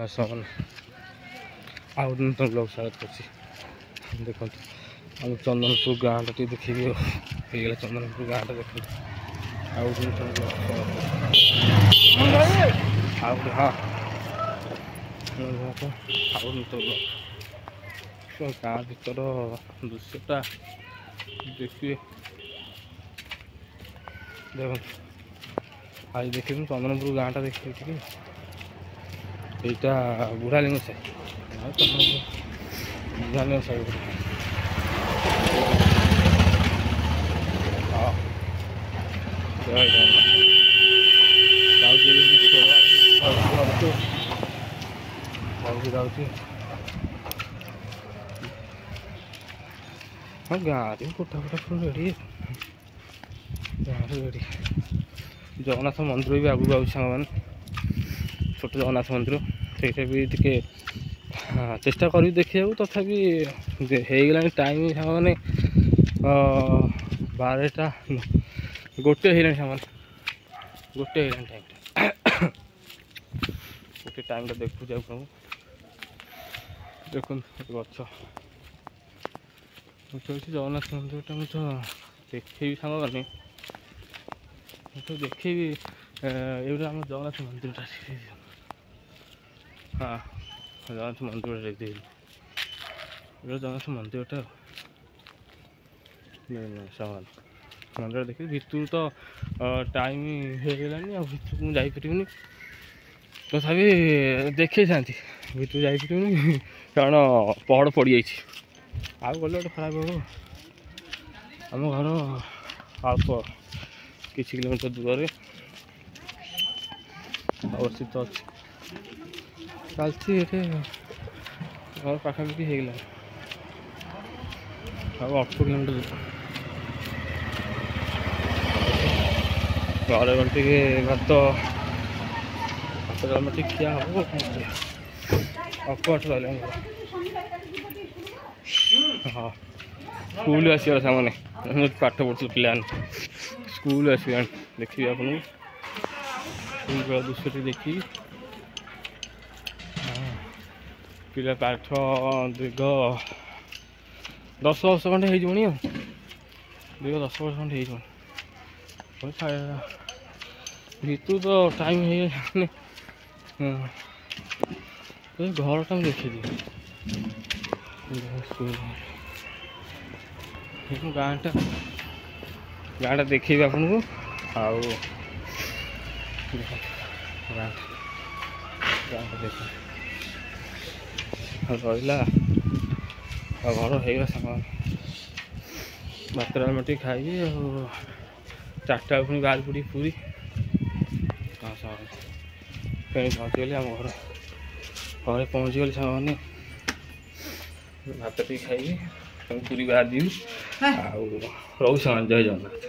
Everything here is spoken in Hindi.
सामान आउ नूतन ब्लॉग स्वागत कर देखो आम चंदनपुर गाँव टी देखी होगा चंदनपुर गाँव देख आउ नूतन ब्लॉग स्वागत हाँ आउ नूतन ब्लॉग गाँव भर दृश्यटा देखिए देख आज देखिए चंदनपुर गाँव देखिए यहाँ बुढ़ालिंग साई बुढ़ालिंग साई हाँ हाँ गाँव कोठा फोटा सब रेडी गाँव रेडी जगन्नाथ मंदिर भी आगू आस छोट जगन्नाथ मंदिर से टे चेष्टा करी देखिए तथापि होगा टाइम मैंने 12टा गोटे है गोटे है टाइम गोटे टाइम देखु जाऊ देखो गच जगन्नाथ मंदिरटा मुझे देखेबी सांग मैंने तो देखेबी ये आम जगन्नाथ मंदिरटा हाँ जगन्नाथ मंदिर जगन्नाथ मंदिरटा सामान मंदिर देखिए भितर तो टाइम होगा भितर को जापरि तथापि देखे था भितर जापरि कारण पहाड़ पड़ जाए आउ गले गोटे खराब हो आम घर अल्प किसी किलोमीटर दूर अवस्थित अच्छे चलती घर पाखापाखि होगा अल्प किलोमीटर घर गए भात भात ठीक खिया हम अल्प बाट रहा हाँ स्कूल आसबार सामने पाठ पढ़ुल पिला स्कूल आसगा देखिए आपको स्कूल दृश्य देखी पिला पाठ दीर्घ 10 वर्ष खंडे हो दीर्घ 10 वर्ष खंडे हो भितर तो टाइम है घरटा देखी गाँटा देखी आपको आउ गाँटा देख रहा घर होगा सामान भात डालमा खाइबी चार्टा पुणी बाहर पड़ी पूरी हाँ कहीं पहुँचीगली आम घर घर पहुँचीगली सामने भात टी खाइबी पूरी बाहर जी आउ रोज जय जगन्नाथ।